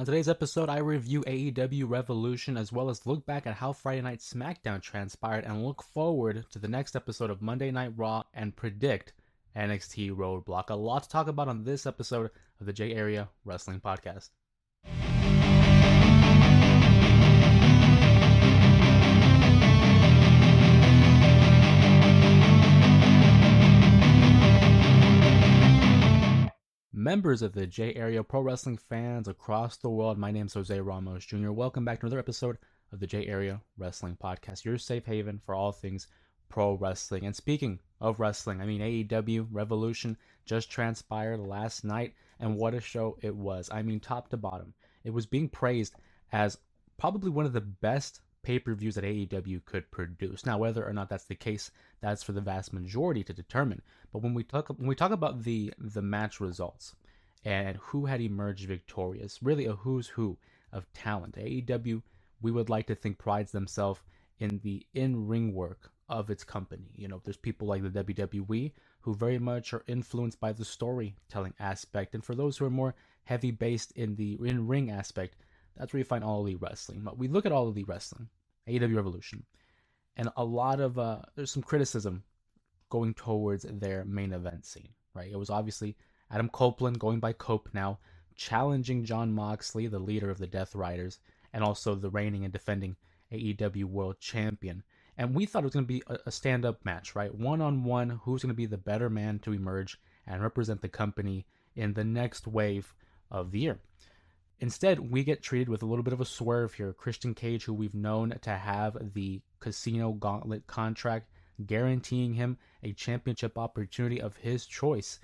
On today's episode, I review AEW Revolution as well as look back at how Friday Night SmackDown transpired and look forward to the next episode of Monday Night Raw and predict NXT Roadblock. A lot to talk about on this episode of the J Area Wrestling Podcast. Members of the J Area Pro Wrestling fans across the world, my name is Jose Ramos Jr. Welcome back to another episode of the J Area Wrestling Podcast, your safe haven for all things pro wrestling. And speaking of wrestling, AEW Revolution just transpired last night, and what a show it was. Top to bottom. It was being praised as probably one of the best pay-per-views that AEW could produce. Now, whether or not that's the case, that's for the vast majority to determine. But when we talk about the match results and who had emerged victorious, really a who's who of talent. AEW, we would like to think, prides themselves in the in-ring work of its company. There's people like the WWE who very much are influenced by the storytelling aspect, and for those who are more heavy based in the in-ring aspect, that's where you find All Elite Wrestling. But we look at All Elite Wrestling, AEW Revolution, and a lot of there's some criticism going towards their main event scene, right? It was obviously Adam Copeland, going by Cope now, challenging Jon Moxley, the leader of the Death Riders, and also the reigning and defending AEW World Champion. And we thought it was going to be a stand-up match, right? One-on-one, who's going to be the better man to emerge and represent the company in the next wave of the year. Instead, we get treated with a little bit of a swerve here. Christian Cage, who we've known to have the Casino Gauntlet contract, guaranteeing him a championship opportunity of his choice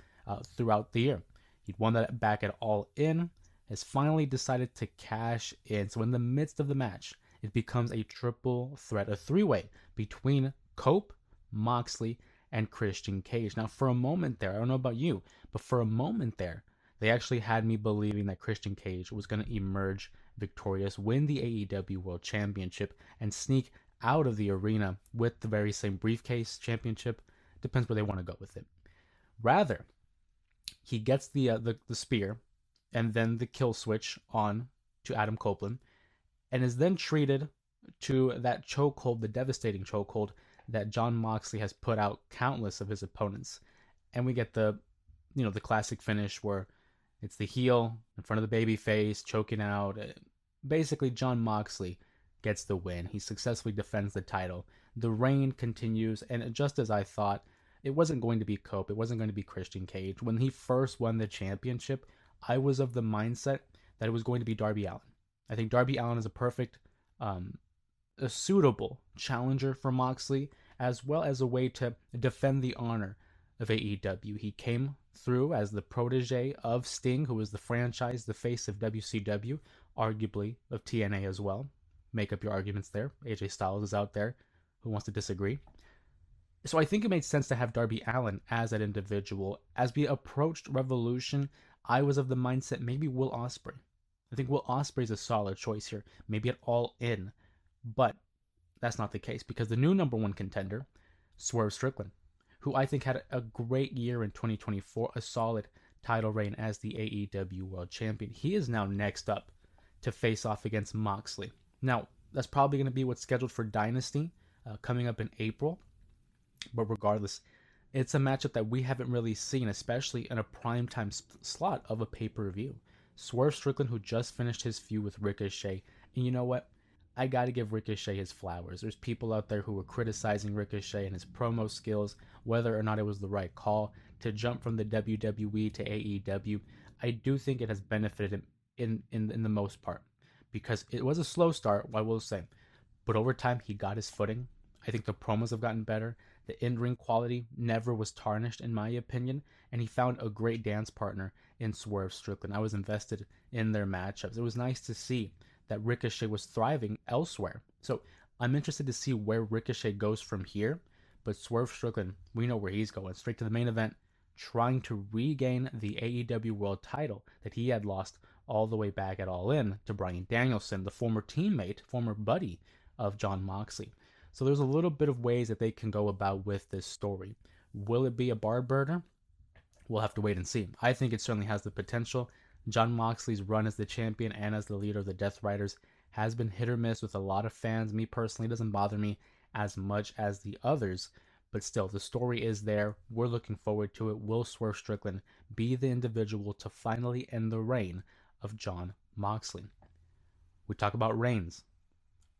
throughout the year. He'd won that back at All In, has finally decided to cash in. So in the midst of the match, it becomes a triple threat, a three-way between Cope, Moxley, and Christian Cage. Now, for a moment there, I don't know about you, but for a moment there, they actually had me believing that Christian Cage was going to emerge victorious, win the AEW World Championship, and sneak out of the arena with the very same briefcase championship. Depends where they want to go with it. Rather, he gets the spear and then the kill switch on to Adam Copeland, and is then treated to that chokehold, the devastating chokehold that Jon Moxley has put out countless of his opponents. And we get the classic finish where it's the heel in front of the baby face, choking out. Basically, Jon Moxley gets the win. He successfully defends the title. The reign continues, and just as I thought, it wasn't going to be Cope. It wasn't going to be Christian Cage. When he first won the championship, I was of the mindset that it was going to be Darby Allin. I think Darby Allin is a perfect, a suitable challenger for Moxley, as well as a way to defend the honor of AEW. He came through as the protege of Sting, who was the franchise, the face of WCW, arguably of TNA as well. Make up your arguments there. AJ Styles is out there who wants to disagree. So I think it made sense to have Darby Allin as an individual. As we approached Revolution, I was of the mindset maybe Will Ospreay. I think Will Ospreay is a solid choice here. Maybe at All In. But that's not the case because the new number one contender, Swerve Strickland, who I think had a great year in 2024, a solid title reign as the AEW World Champion. He is now next up to face off against Moxley. Now, that's probably going to be what's scheduled for Dynasty coming up in April. But regardless, it's a matchup that we haven't really seen, especially in a primetime slot of a pay-per-view. Swerve Strickland, who just finished his feud with Ricochet. And you know what? I got to give Ricochet his flowers. There's people out there who were criticizing Ricochet and his promo skills, whether or not it was the right call to jump from the WWE to AEW. I do think it has benefited him in the most part because it was a slow start, I will say. But over time, he got his footing. I think the promos have gotten better. The in-ring quality never was tarnished, in my opinion. And he found a great dance partner in Swerve Strickland. I was invested in their matchups. It was nice to see that Ricochet was thriving elsewhere. So I'm interested to see where Ricochet goes from here. But Swerve Strickland, we know where he's going. Straight to the main event, trying to regain the AEW World title that he had lost all the way back at All In to Bryan Danielson, the former teammate, former buddy of Jon Moxley. So there's a little bit of ways that they can go about with this story. Will it be a barn burner? We'll have to wait and see. I think it certainly has the potential. Jon Moxley's run as the champion and as the leader of the Death Riders has been hit or miss with a lot of fans. Me personally, it doesn't bother me as much as the others, but still, the story is there. We're looking forward to it. Will Swerve Strickland be the individual to finally end the reign of Jon Moxley? We talk about reigns.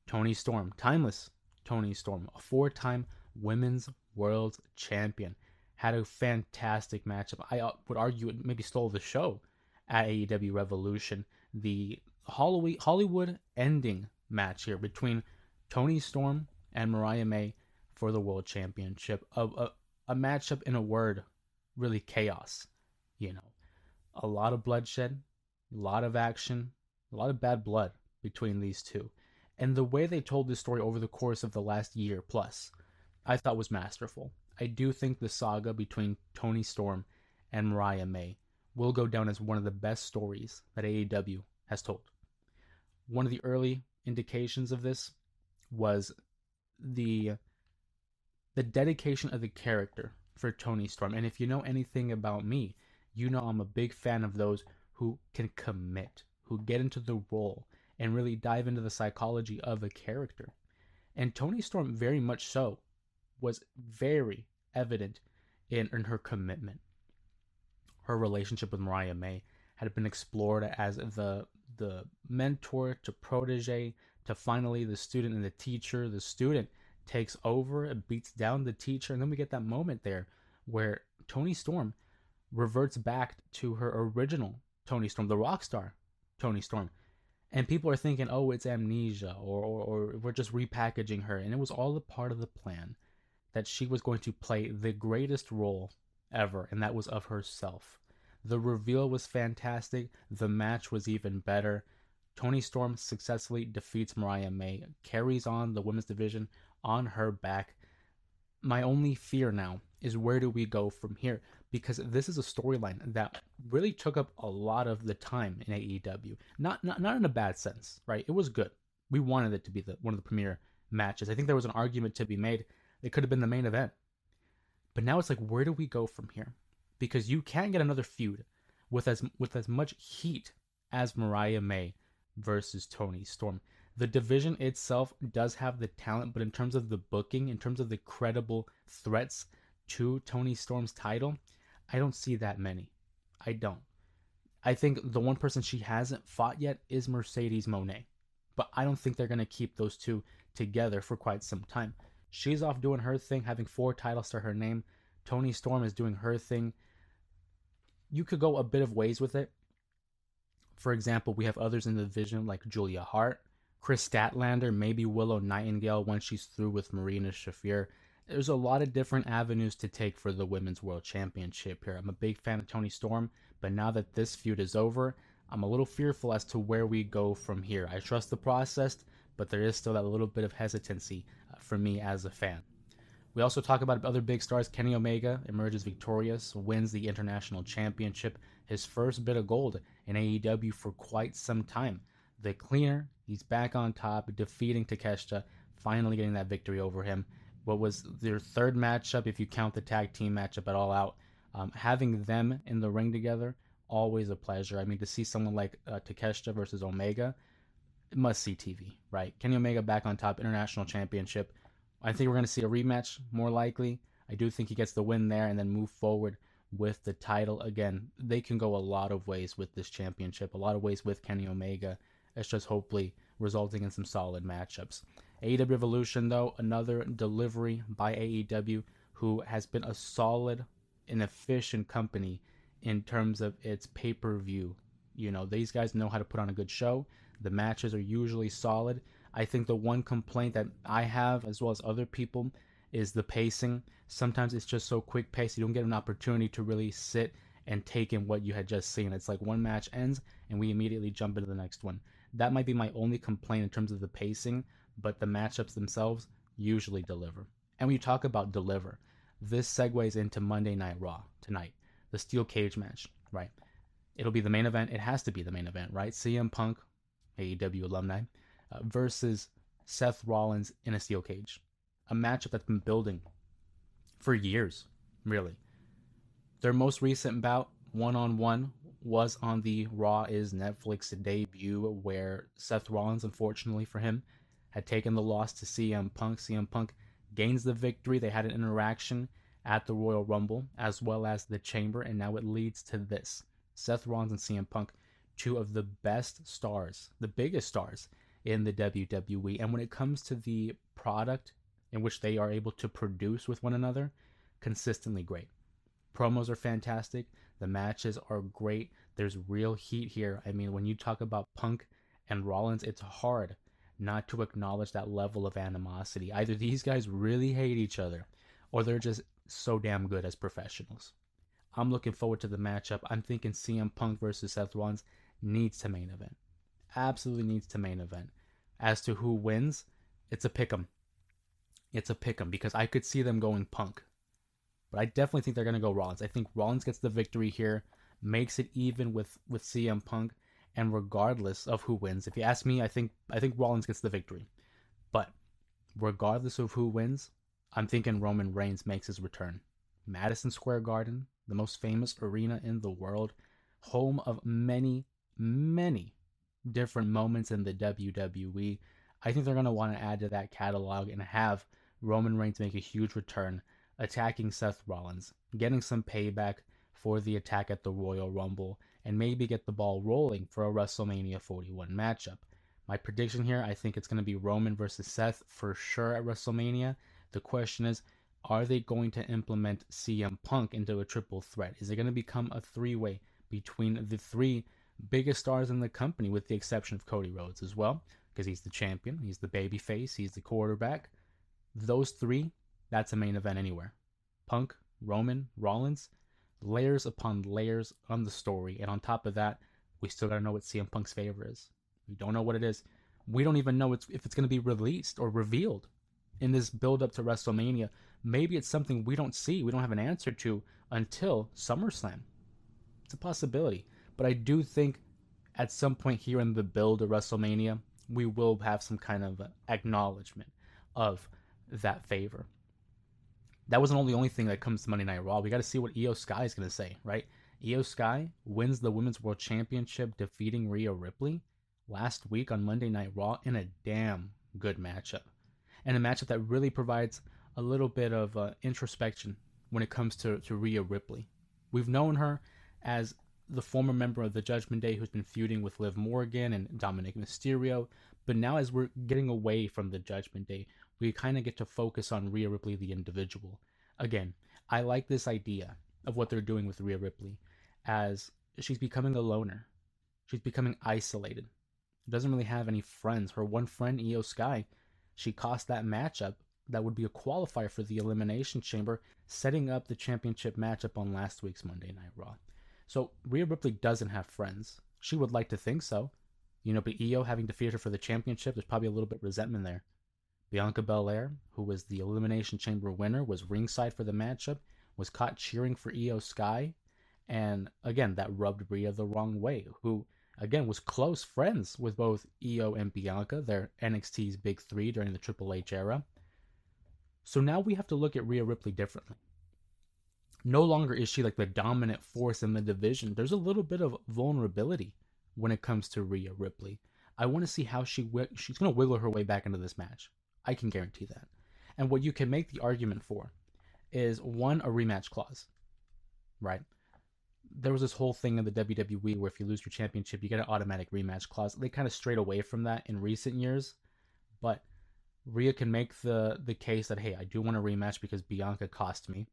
Toni Storm, timeless Toni Storm, a four-time women's world champion, had a fantastic matchup. I would argue it maybe stole the show at AEW Revolution. The Hollywood ending match here between Toni Storm and Mariah May for the world championship. A matchup, in a word, really chaos. You know, a lot of bloodshed, a lot of action, a lot of bad blood between these two. And the way they told this story over the course of the last year plus, I thought was masterful. I do think the saga between Toni Storm and Mariah May will go down as one of the best stories that AEW has told. One of the early indications of this was the dedication of the character for Toni Storm. And if you know anything about me, you know I'm a big fan of those who can commit, who get into the role and really dive into the psychology of a character. And Toni Storm, very much so, was very evident in her commitment. Her relationship with Mariah May had been explored as the mentor to protege to finally the student and the teacher. The student takes over and beats down the teacher, and then we get that moment there where Toni Storm reverts back to her original Toni Storm, the rock star Toni Storm. And people are thinking, oh, it's amnesia, or we're just repackaging her. And it was all a part of the plan that she was going to play the greatest role ever, and that was of herself. The reveal was fantastic. The match was even better. Toni Storm successfully defeats Mariah May, carries on the women's division on her back. My only fear now is, where do we go from here? Because this is a storyline that really took up a lot of the time in AEW. Not in a bad sense, right? It was good. We wanted it to be one of the premier matches. I think there was an argument to be made. It could have been the main event. But now it's like, where do we go from here? Because you can't get another feud with as much heat as Mariah May versus Toni Storm. The division itself does have the talent, but in terms of the booking, in terms of the credible threats to Toni Storm's title, I don't see that many. I don't. I think the one person she hasn't fought yet is Mercedes Moné. But I don't think they're going to keep those two together for quite some time. She's off doing her thing, having 4 titles to her name. Toni Storm is doing her thing. You could go a bit of ways with it. For example, we have others in the division like Julia Hart, Chris Statlander, maybe Willow Nightingale once she's through with Marina Shafir. There's a lot of different avenues to take for the Women's World Championship here. I'm a big fan of Toni Storm, but now that this feud is over, I'm a little fearful as to where we go from here. I trust the process, but there is still that little bit of hesitancy for me as a fan. We also talk about other big stars. Kenny Omega emerges victorious, wins the International Championship, his first bit of gold in AEW for quite some time. The cleaner, he's back on top, defeating Takeshita, finally getting that victory over him. What was their third matchup, if you count the tag team matchup at All Out. Having them in the ring together, always a pleasure. I mean, to see someone like Takeshita versus Omega, must-see TV, right? Kenny Omega back on top, International Championship. I think we're going to see a rematch, more likely. I do think he gets the win there and then move forward with the title. Again, they can go a lot of ways with this championship, a lot of ways with Kenny Omega. It's just hopefully resulting in some solid matchups. AEW Revolution, though, another delivery by AEW, who has been a solid and efficient company in terms of its pay-per-view. You know, these guys know how to put on a good show. The matches are usually solid. I think the one complaint that I have, as well as other people, is the pacing. Sometimes it's just so quick paced, you don't get an opportunity to really sit and take in what you had just seen. It's like one match ends and we immediately jump into the next one. That might be my only complaint in terms of the pacing, but the matchups themselves usually deliver. And when you talk about deliver, this segues into Monday Night Raw tonight, the steel cage match, right? It'll be the main event. It has to be the main event, right? CM Punk, AEW alumni, versus Seth Rollins in a steel cage. A matchup that's been building for years, really. Their most recent bout, one-on-one, was on the Raw is Netflix debut, where Seth Rollins, unfortunately for him, had taken the loss to CM Punk. CM Punk gains the victory. They had an interaction at the Royal Rumble as well as the Chamber, and now it leads to this. Seth Rollins and CM Punk, two of the best stars, the biggest stars in the WWE. And when it comes to the product in which they are able to produce with one another, consistently great. Promos are fantastic. The matches are great. There's real heat here. I mean, when you talk about Punk and Rollins, it's hard not to acknowledge that level of animosity. Either these guys really hate each other, or they're just so damn good as professionals. I'm looking forward to the matchup. I'm thinking CM Punk versus Seth Rollins needs to main event. Absolutely needs to main event. As to who wins, it's a pick 'em. It's a pick 'em because I could see them going Punk. But I definitely think they're going to go Rollins. I think Rollins gets the victory here, makes it even with CM Punk, and regardless of who wins, if you ask me, I think Rollins gets the victory. But regardless of who wins, I'm thinking Roman Reigns makes his return. Madison Square Garden, the most famous arena in the world, home of many, many different moments in the WWE. I think they're going to want to add to that catalog and have Roman Reigns make a huge return, attacking Seth Rollins, getting some payback for the attack at the Royal Rumble, and maybe get the ball rolling for a WrestleMania 41 matchup. My prediction here, I think it's going to be Roman versus Seth for sure at WrestleMania. The question is, are they going to implement CM Punk into a triple threat? Is it going to become a three-way between the three biggest stars in the company, with the exception of Cody Rhodes as well, because he's the champion, he's the babyface, he's the quarterback. Those three, that's a main event anywhere. Punk, Roman, Rollins, layers upon layers on the story. And on top of that, we still got to know what CM Punk's favor is. We don't know what it is. We don't even know if it's going to be released or revealed in this build up to WrestleMania. Maybe it's something we don't see, we don't have an answer to until SummerSlam. It's a possibility. But I do think at some point here in the build of WrestleMania, we will have some kind of acknowledgement of that favor. That wasn't the only thing that comes to Monday Night Raw. We got to see what Iyo Sky is going to say, right? Iyo Sky wins the Women's World Championship, defeating Rhea Ripley last week on Monday Night Raw in a damn good matchup. And a matchup that really provides a little bit of introspection when it comes to Rhea Ripley. We've known her as the former member of the Judgment Day who's been feuding with Liv Morgan and Dominic Mysterio. But now, as we're getting away from the Judgment Day, we kind of get to focus on Rhea Ripley, the individual. Again, I like this idea of what they're doing with Rhea Ripley, as she's becoming a loner. She's becoming isolated. Doesn't really have any friends. Her one friend, Iyo Sky, she cost that matchup that would be a qualifier for the Elimination Chamber, setting up the championship matchup on last week's Monday Night Raw. So Rhea Ripley doesn't have friends. She would like to think so. But Iyo having defeated her for the championship, there's probably a little bit of resentment there. Bianca Belair, who was the Elimination Chamber winner, was ringside for the matchup, was caught cheering for Iyo Sky, and again, that rubbed Rhea the wrong way, who, again, was close friends with both Iyo and Bianca, their NXT's big three during the Triple H era. So now we have to look at Rhea Ripley differently. No longer is she like the dominant force in the division. There's a little bit of vulnerability when it comes to Rhea Ripley. I want to see how she's going to wiggle her way back into this match. I can guarantee that. And what you can make the argument for is, one, a rematch clause, right? There was this whole thing in the WWE where if you lose your championship, you get an automatic rematch clause. They kind of strayed away from that in recent years, but Rhea can make the case that, hey, I do want a rematch because Bianca cost me.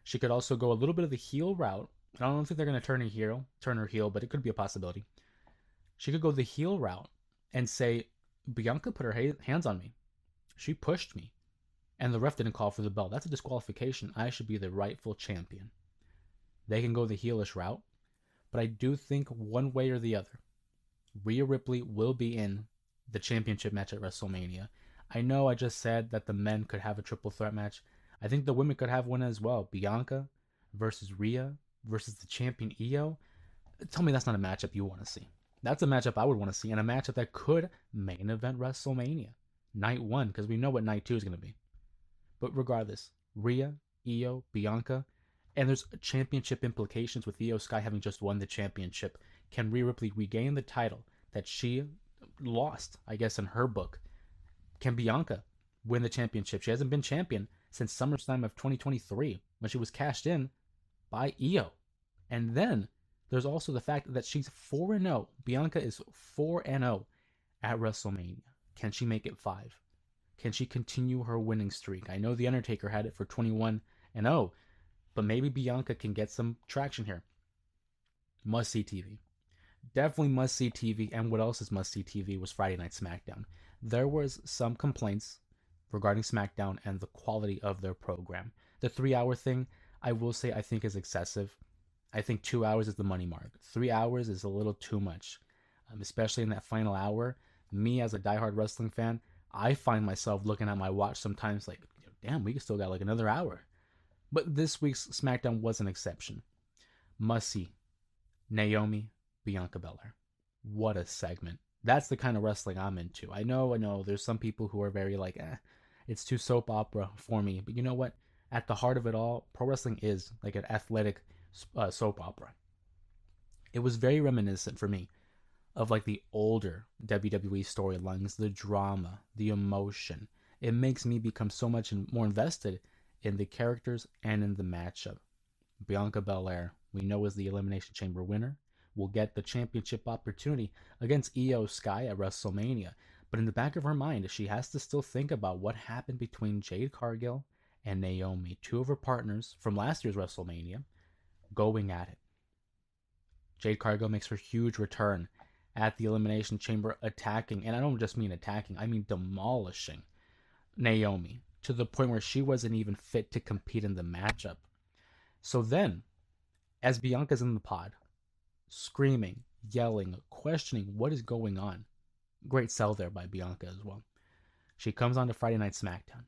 She could also go a little bit of the heel route. I don't think they're going to turn her heel, but it could be a possibility. She could go the heel route and say, Bianca put her hands on me. She pushed me, and the ref didn't call for the bell. That's a disqualification. I should be the rightful champion. They can go the heelish route, but I do think one way or the other, Rhea Ripley will be in the championship match at WrestleMania. I know I just said that the men could have a triple threat match. I think the women could have one as well. Bianca versus Rhea versus the champion Iyo. Tell me that's not a matchup you want to see. That's a matchup I would want to see, and a matchup that could main event WrestleMania. Night 1, because we know what Night 2 is going to be. But regardless, Rhea, Iyo, Bianca, And there's championship implications with Iyo Sky having just won the championship. Can Rhea Ripley regain the title that she lost, I guess, in her book? Can Bianca win the championship? She hasn't been champion since SummerSlam of 2023 when she was cashed in by Iyo. And then there's also the fact that she's 4-0. Bianca is 4-0 at WrestleMania. Can she make it 5? Can she continue her winning streak? I know The Undertaker had it for 21-0, but maybe Bianca can get some traction here. Must see TV. Definitely must see TV. And what else is must see TV was Friday Night SmackDown. There was some complaints regarding SmackDown and the quality of their program. The 3-hour thing, I will say, I think is excessive. I think 2 hours is the money mark. 3 hours is a little too much, especially in that final hour. Me, as a diehard wrestling fan, I find myself looking at my watch sometimes like, damn, we still got like another hour. But this week's SmackDown was an exception. Must see. Naomi, Bianca Belair. What a segment. That's the kind of wrestling I'm into. I know, there's some people who are very like, it's too soap opera for me. But you know what? At the heart of it all, pro wrestling is like an athletic soap opera. It was very reminiscent for me of like the older WWE storylines, the drama, the emotion. It makes me become so much more invested in the characters and in the matchup. Bianca Belair, we know, is the Elimination Chamber winner, will get the championship opportunity against Iyo Sky at WrestleMania. But in the back of her mind, she has to still think about what happened between Jade Cargill and Naomi, two of her partners from last year's WrestleMania, going at it. Jade Cargill makes her huge return at the Elimination Chamber, attacking, and I don't just mean attacking, I mean demolishing Naomi to the point where she wasn't even fit to compete in the matchup. So then, as Bianca's in the pod, screaming, yelling, questioning what is going on, great sell there by Bianca as well. She comes on to Friday Night SmackDown,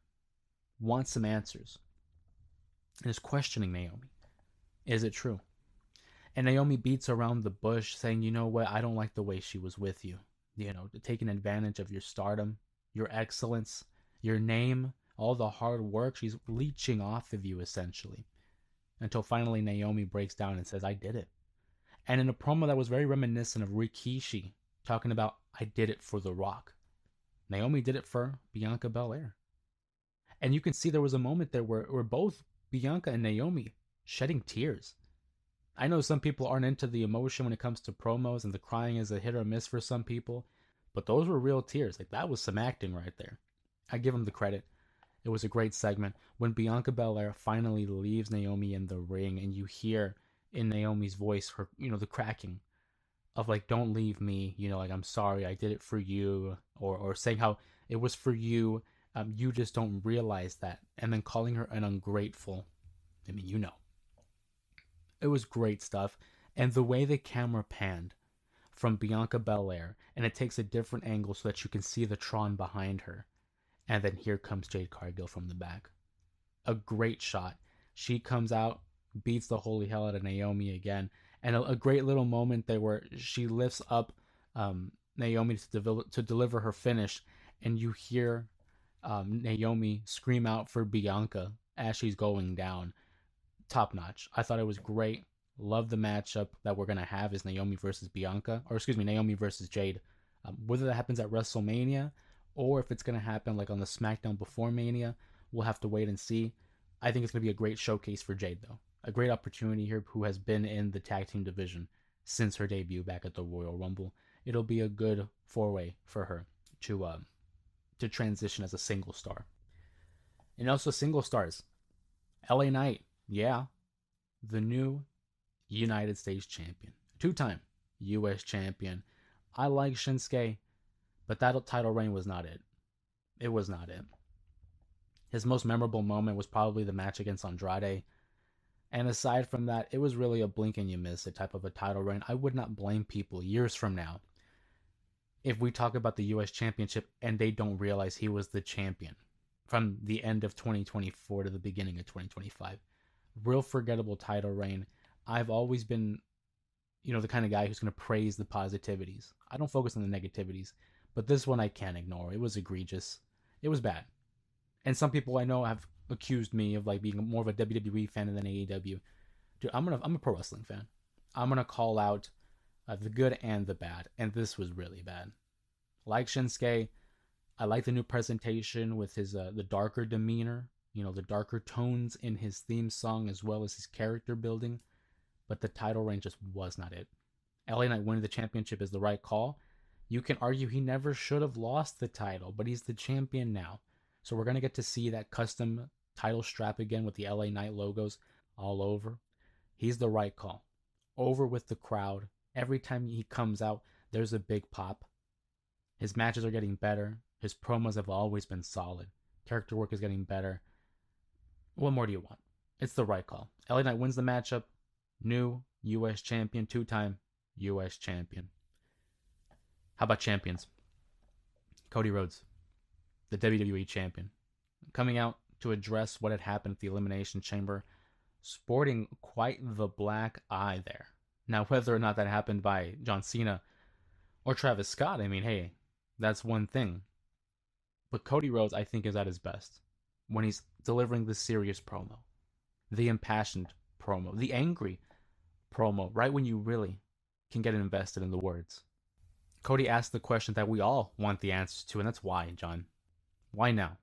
wants some answers, and is questioning Naomi. Is it true? And Naomi beats around the bush, saying, you know what, I don't like the way she was with you. You know, taking advantage of your stardom, your excellence, your name, all the hard work. She's leeching off of you, essentially. Until finally Naomi breaks down and says, I did it. And in a promo that was very reminiscent of Rikishi, talking about, I did it for The Rock. Naomi did it for Bianca Belair. And you can see there was a moment there where both Bianca and Naomi shedding tears. I know some people aren't into the emotion when it comes to promos, and the crying is a hit or miss for some people, but those were real tears. Like, that was some acting right there. I give them the credit. It was a great segment. When Bianca Belair finally leaves Naomi in the ring, and you hear in Naomi's voice her, the cracking of like, don't leave me, like, I'm sorry, I did it for you, or saying how it was for you, you just don't realize that, and then calling her an ungrateful. I mean, It was great stuff. And the way the camera panned from Bianca Belair, and it takes a different angle so that you can see the Tron behind her. And then here comes Jade Cargill from the back. A great shot. She comes out, beats the holy hell out of Naomi again. And a great little moment there where she lifts up Naomi to deliver her finish. And you hear Naomi scream out for Bianca as she's going down. Top notch. I thought it was great. Love the matchup that we're going to have is Naomi versus Bianca, or excuse me, Naomi versus Jade. Whether that happens at WrestleMania or if it's going to happen like on the SmackDown before Mania, we'll have to wait and see. I think it's going to be a great showcase for Jade, though. A great opportunity here, who has been in the tag team division since her debut back at the Royal Rumble. It'll be a good four-way for her to transition as a single star. And also single stars. LA Knight, yeah, the new United States champion. Two-time U.S. champion. I like Shinsuke, but that title reign was not it. It was not it. His most memorable moment was probably the match against Andrade. And aside from that, it was really a blink and you miss it type of a title reign. I would not blame people years from now if we talk about the U.S. Championship and they don't realize he was the champion from the end of 2024 to the beginning of 2025. Real forgettable title reign. I've always been, the kind of guy who's going to praise the positivities. I don't focus on the negativities, but this one I can't ignore. It was egregious. It was bad. And some people I know have accused me of like being more of a WWE fan than AEW. Dude, I'm a pro wrestling fan. I'm gonna call out the good and the bad, and this was really bad. Like Shinsuke, I like the new presentation with his the darker demeanor, the darker tones in his theme song as well as his character building, but the title reign just was not it. LA Knight winning the championship is the right call. You can argue he never should have lost the title, but he's the champion now. So we're going to get to see that custom title strap again with the LA Knight logos all over. He's the right call. Over with the crowd. Every time he comes out, there's a big pop. His matches are getting better. His promos have always been solid. Character work is getting better. What more do you want? It's the right call. LA Knight wins the matchup. New U.S. champion, two-time U.S. champion. How about champions? Cody Rhodes, the WWE champion, coming out to address what had happened at the Elimination Chamber, sporting quite the black eye there. Now, whether or not that happened by John Cena or Travis Scott, I mean, hey, that's one thing. But Cody Rhodes, I think, is at his best when he's delivering the serious promo, the impassioned promo, the angry promo, right when you really can get invested in the words. Cody asked the question that we all want the answers to, and that's why, John. Why now?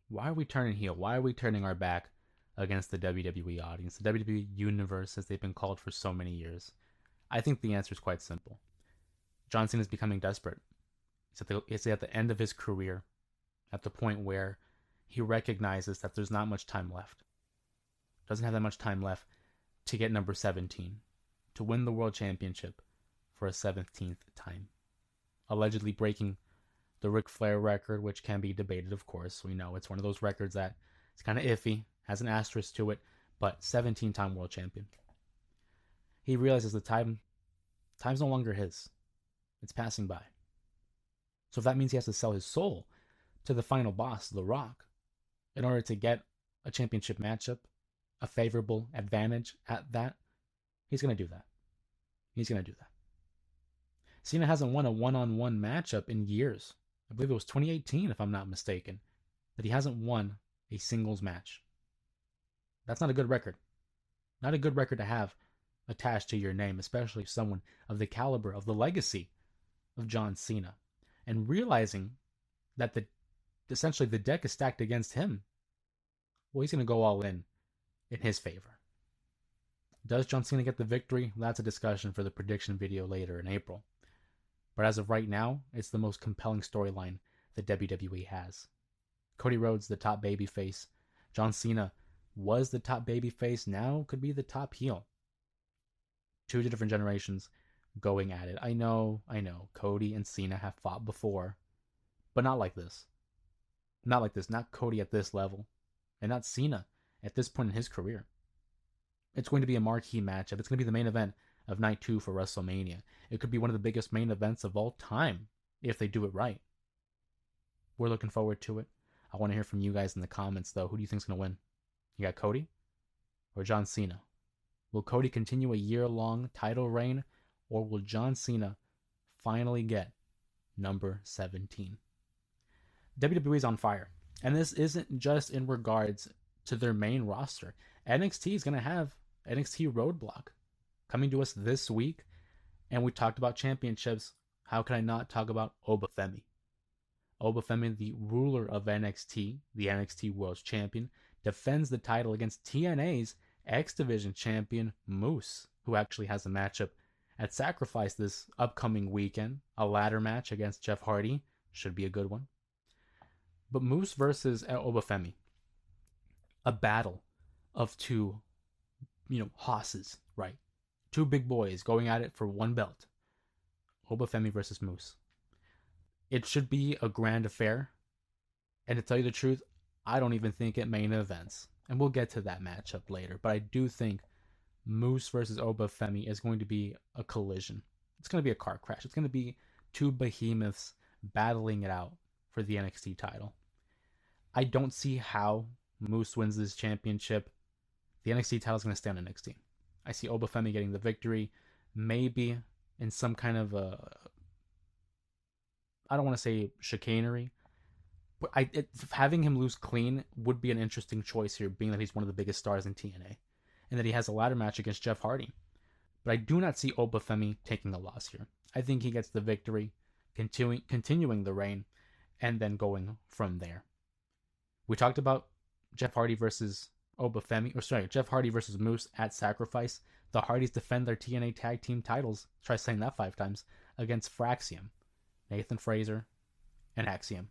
Why are we turning heel? Why are we turning our back against the WWE audience, the WWE universe, as they've been called for so many years? I think the answer is quite simple. John Cena is becoming desperate. He's at the end of his career, at the point where he recognizes that there's not much time left. Doesn't have that much time left to get number 17, to win the world championship for a 17th time. Allegedly breaking the Ric Flair record, which can be debated, of course. We know it's one of those records that it's kind of iffy, has an asterisk to it, but 17-time world champion. He realizes time's no longer his. It's passing by. So if that means he has to sell his soul to the final boss, The Rock, in order to get a championship matchup, a favorable advantage at that, he's going to do that. He's going to do that. Cena hasn't won a one-on-one matchup in years. I believe it was 2018, if I'm not mistaken, that he hasn't won a singles match. That's not a good record. Not a good record to have attached to your name, especially someone of the caliber, of the legacy of John Cena. And realizing that essentially the deck is stacked against him, well, he's going to go all in his favor. Does John Cena get the victory? That's a discussion for the prediction video later in April. But as of right now, it's the most compelling storyline that WWE has. Cody Rhodes, the top babyface. John Cena was the top babyface, now could be the top heel. Two different generations going at it. I know, Cody and Cena have fought before, but not like this. Not like this. Not Cody at this level, and not Cena at this point in his career. It's going to be a marquee matchup. It's going to be the main event of Night 2 for WrestleMania. It could be one of the biggest main events of all time if they do it right. We're looking forward to it. I want to hear from you guys in the comments, though. Who do you think is going to win? You got Cody or John Cena? Will Cody continue a year-long title reign, or will John Cena finally get number 17? WWE is on fire. And this isn't just in regards to their main roster. NXT is going to have NXT Roadblock coming to us this week. And we talked about championships. How can I not talk about Obafemi? Obafemi, the ruler of NXT, the NXT World Champion, defends the title against TNA's X Division champion, Moose, who actually has a matchup at Sacrifice this upcoming weekend. A ladder match against Jeff Hardy. Should be a good one. But Moose versus Obafemi. A battle of two, hosses, right? Two big boys going at it for one belt. Obafemi versus Moose. It should be a grand affair. And to tell you the truth, I don't even think it main events. And we'll get to that matchup later. But I do think Moose versus Obafemi is going to be a collision. It's going to be a car crash. It's going to be two behemoths battling it out for the NXT title. I don't see how Moose wins this championship. The NXT title is going to stay on NXT. I see Obafemi getting the victory, maybe in some kind of I don't want to say chicanery, but having him lose clean would be an interesting choice here, being that he's one of the biggest stars in TNA. and that he has a ladder match against Jeff Hardy. But I do not see Obafemi taking a loss here. I think he gets the victory, continuing the reign, and then going from there. We talked about Jeff Hardy versus Jeff Hardy versus Moose at Sacrifice. The Hardys defend their TNA Tag Team titles, try saying that 5 times, against Fraxium, Nathan Frazer, and Axiom.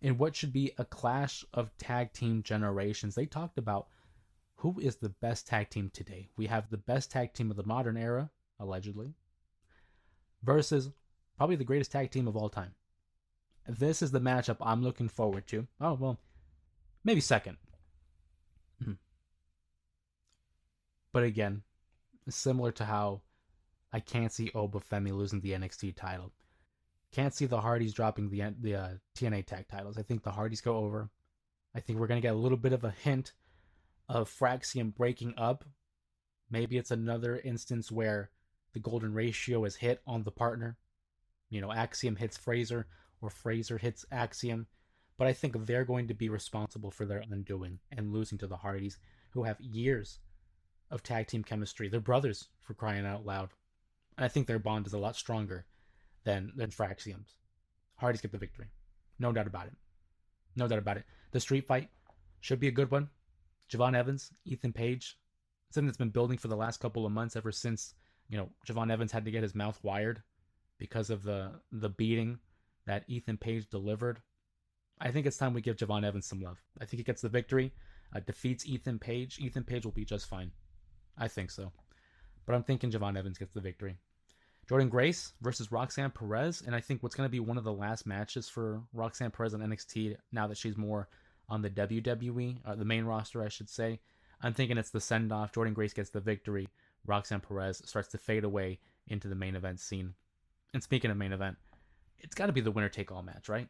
In what should be a clash of tag team generations, they talked about who is the best tag team today. We have the best tag team of the modern era, allegedly, versus probably the greatest tag team of all time. This is the matchup I'm looking forward to. Oh, well, maybe second. But again, similar to how I can't see Obafemi losing the NXT title. Can't see the Hardys dropping the TNA tag titles. I think the Hardys go over. I think we're going to get a little bit of a hint of Fraxium breaking up. Maybe it's another instance where the golden ratio is hit on the partner. Axiom hits Frazer or Frazer hits Axiom. But I think they're going to be responsible for their undoing and losing to the Hardys, who have years of tag team chemistry. They're brothers, for crying out loud. And I think their bond is a lot stronger than Fraxium's. Hardys get the victory. No doubt about it. No doubt about it. The street fight should be a good one. Javon Evans, Ethan Page, something that's been building for the last couple of months ever since, Javon Evans had to get his mouth wired because of the beating that Ethan Page delivered. I think it's time we give Javon Evans some love. I think he gets the victory, defeats Ethan Page. Ethan Page will be just fine. I think so. But I'm thinking Javon Evans gets the victory. Jordynne Grace versus Roxanne Perez, and I think what's going to be one of the last matches for Roxanne Perez on NXT now that she's more on the WWE, the main roster, I should say. I'm thinking it's the send-off. Jordynne Grace gets the victory. Roxanne Perez starts to fade away into the main event scene. And speaking of main event, it's got to be the winner-take-all match, right?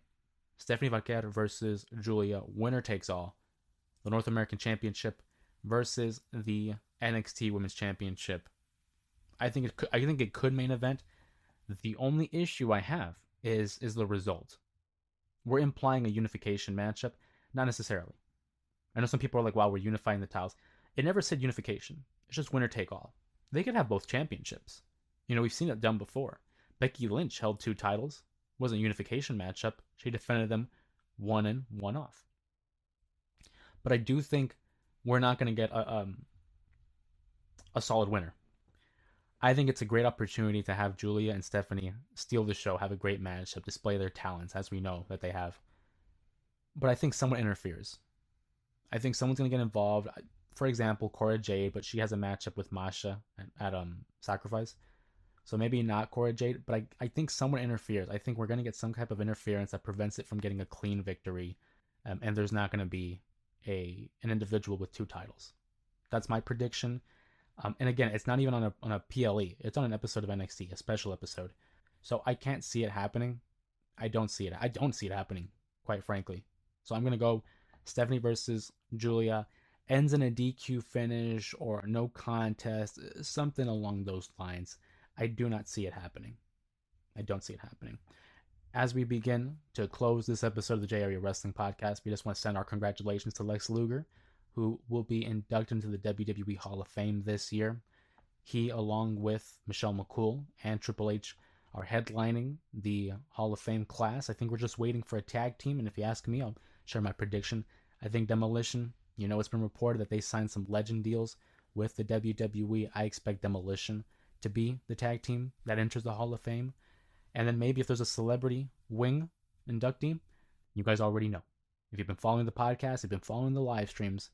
Stephanie Vaquer versus Julia, winner takes all. The North American Championship versus the NXT Women's Championship. I think it could main event. The only issue I have is the result. We're implying a unification matchup, not necessarily. I know some people are like, wow, we're unifying the titles. It never said unification. It's just winner take all. They could have both championships. We've seen it done before. Becky Lynch held 2 titles. It wasn't a unification matchup. She defended them one in, one off. But I do think we're not going to get a solid winner. I think it's a great opportunity to have Julia and Stephanie steal the show, have a great matchup, display their talents, as we know that they have. But I think someone interferes. I think someone's going to get involved. For example, Cora Jade, but she has a matchup with Masha at Sacrifice. So maybe not Cora Jade, but I think someone interferes. I think we're going to get some type of interference that prevents it from getting a clean victory. And there's not going to be an individual with 2 titles. That's my prediction. And again, it's not even on a PLE. It's on an episode of NXT, a special episode. So I can't see it happening. I don't see it happening, quite frankly. So I'm going to go Stephanie versus Julia. Ends in a DQ finish or no contest, something along those lines. I do not see it happening. I don't see it happening. As we begin to close this episode of the J Area Wrestling Podcast, we just want to send our congratulations to Lex Luger, who will be inducted into the WWE Hall of Fame this year. He, along with Michelle McCool and Triple H, are headlining the Hall of Fame class. I think we're just waiting for a tag team, and if you ask me, I'll share my prediction. I think Demolition, it's been reported that they signed some legend deals with the WWE. I expect Demolition to be the tag team that enters the Hall of Fame. And then maybe if there's a celebrity wing inductee, you guys already know. If you've been following the podcast, you've been following the live streams,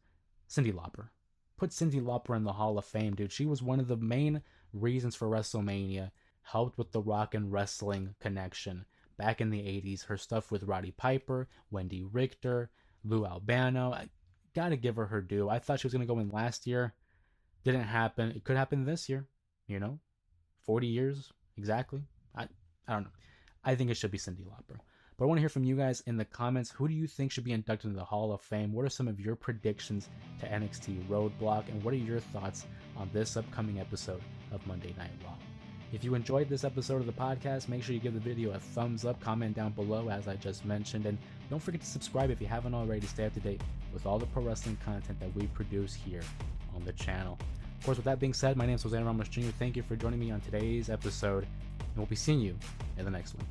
Cyndi Lauper. Put Cyndi Lauper in the Hall of Fame, dude. She was one of the main reasons for WrestleMania. Helped with the rock and wrestling connection. Back in the 80s, her stuff with Roddy Piper, Wendy Richter, Lou Albano. I gotta give her due. I thought she was gonna go in last year. Didn't happen. It could happen this year. 40 years exactly. I don't know. I think it should be Cyndi Lauper. But I want to hear from you guys in the comments. Who do you think should be inducted into the Hall of Fame? What are some of your predictions to NXT Roadblock? And what are your thoughts on this upcoming episode of Monday Night Raw? If you enjoyed this episode of the podcast, make sure you give the video a thumbs up, comment down below as I just mentioned, and don't forget to subscribe if you haven't already to stay up to date with all the pro wrestling content that we produce here on the channel. Of course, with that being said, my name is Jose Ramos Jr. Thank you for joining me on today's episode, and we'll be seeing you in the next one.